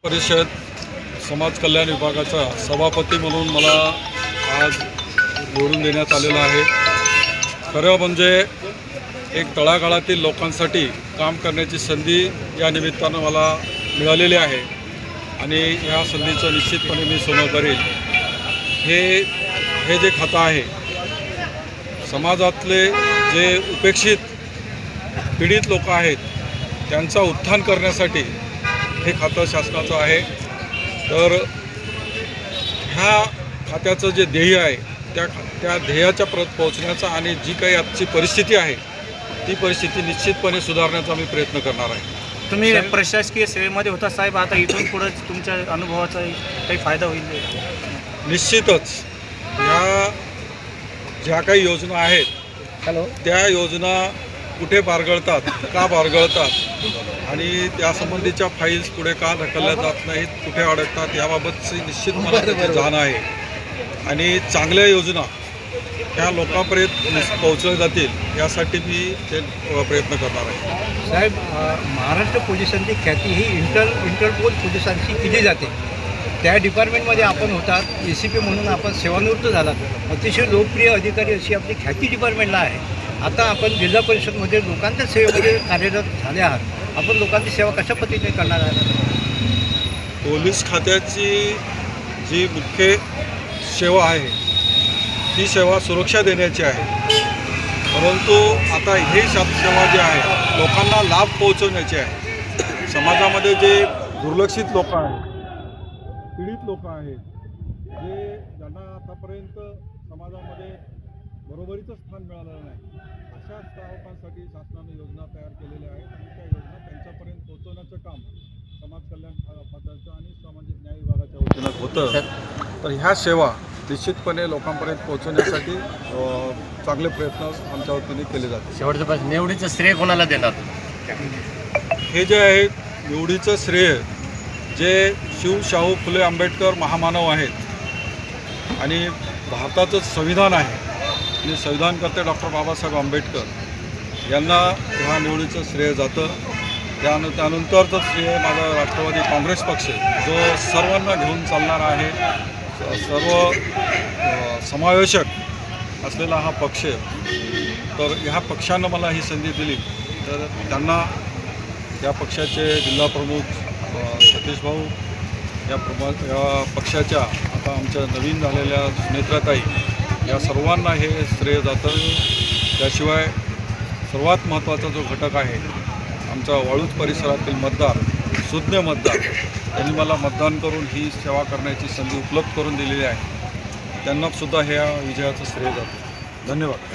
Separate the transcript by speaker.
Speaker 1: परिषद समाज कल्याण विभागाचा सभापती म्हणून मला आज निवडून देण्यात आलेलं आहे। खरं म्हणजे एक तळागाळातील लोकांसाठी काम करण्याची संधी या निमित्तानं मला मिळालेली आहे आणि ह्या संधीचं निश्चितपणे मी सोनं करेल। हे जे खातं आहे, समाजातले जे उपेक्षित पीडित लोक आहेत त्यांचा उत्थान करण्यासाठी हे खातं शासनाचं आहे। तर ह्या खात्याचं जे ध्येय आहे त्या ध्येयाच्या परत पोहोचण्याचा आणि जी काही आजची परिस्थिती आहे ती परिस्थिती निश्चितपणे सुधारण्याचा मी प्रयत्न करणार आहे।
Speaker 2: तुम्ही प्रशासकीय सेवेमध्ये होता साहेब, आता इथून पुढे तुमच्या अनुभवाचा काही फायदा होईल?
Speaker 1: निश्चितच ह्या ज्या काही योजना आहेत त्या योजना कुठे बारगळतात, का बारगळतात आणि त्यासंबंधीच्या फाईल्स पुढे का ढकलल्या जात नाहीत, कुठे अडकतात याबाबतची निश्चित मला त्याची जाण आहे आणि चांगल्या योजना ह्या लोकांपर्यंत पोहोचल्या जातील यासाठी मी ते प्रयत्न करणार आहे।
Speaker 3: साहेब, महाराष्ट्र पोलिसांची ख्याती ही इंटरपोल पोलिसांची केली जाते। त्या डिपार्टमेंटमध्ये आपण होतात, ACP म्हणून आपण सेवानिवृत्त झालात। अतिशय लोकप्रिय अधिकारी अशी आपली ख्याती डिपार्टमेंटला आहे। आता आपण जिल्हा परिषदमध्ये लोकांच्या सेवेमध्ये कार्यरत झाले आहात, आपण लोकांची सेवा कशा पद्धतीने करणार आहात?
Speaker 1: पोलीस खात्याची जी मुख्य सेवा आहे ती सेवा सुरक्षा देण्याची आहे, परंतु आता ही सेवा जी आहे लोकांना लाभ पोहोचवण्याची आहे। समाजामध्ये जे दुर्लक्षित लोक आहेत, पीडित लोक आहेत, ज्यांना आतापर्यंत समाजामध्ये बरोबरीचं स्थान मिळालेलं नाही, अशा लोकांसाठी शासनाने योजना तयार केलेल्या आहेत आणि त्या योजना त्यांच्यापर्यंत पोहोचवण्याचं काम समाज कल्याण खात्याचं आणि सामाजिक न्याय विभागाच्या वतीनं होतं। तर ह्या सेवा निश्चितपणे लोकांपर्यंत पोहोचवण्यासाठी चांगले प्रयत्न आमच्या वतीने केले जातात।
Speaker 2: शेवटचं प्रश्न, निवडीचं श्रेय कोणाला देणार?
Speaker 1: हे जे आहे निवडीचं श्रेय जे शाहू फुले आंबेडकर महामानव आहेत आणि भारताचं संविधान आहे आणि संविधानकर्ते डॉक्टर बाबासाहेब आंबेडकर यांना ह्या निवडीचं श्रेय जातं। त्यानंतरचं श्रेय माझा राष्ट्रवादी काँग्रेस पक्ष जो सर्वांना घेऊन चालणारा आहे, सर्व समावेशक असलेला हा पक्ष। तर ह्या पक्षानं मला ही संधी दिली तर त्यांना या पक्षाचे जिल्हा प्रमुख सतीश भाऊ, या पक्षाच्या आता आमच्या नवीन झालेल्या सुनेत्राताई या सर्वांना हे श्रेय जातं। त्याशिवाय सर्वात महत्त्वाचा जो घटक आहे आमचा वाळूज परिसरातील मतदार, सुज्ञ मतदार, त्यांनी मला मतदान करून ही सेवा करण्याची संधी उपलब्ध करून दिलेली आहे, त्यांनासुद्धा ह्या विजयाचं श्रेय जातं। धन्यवाद।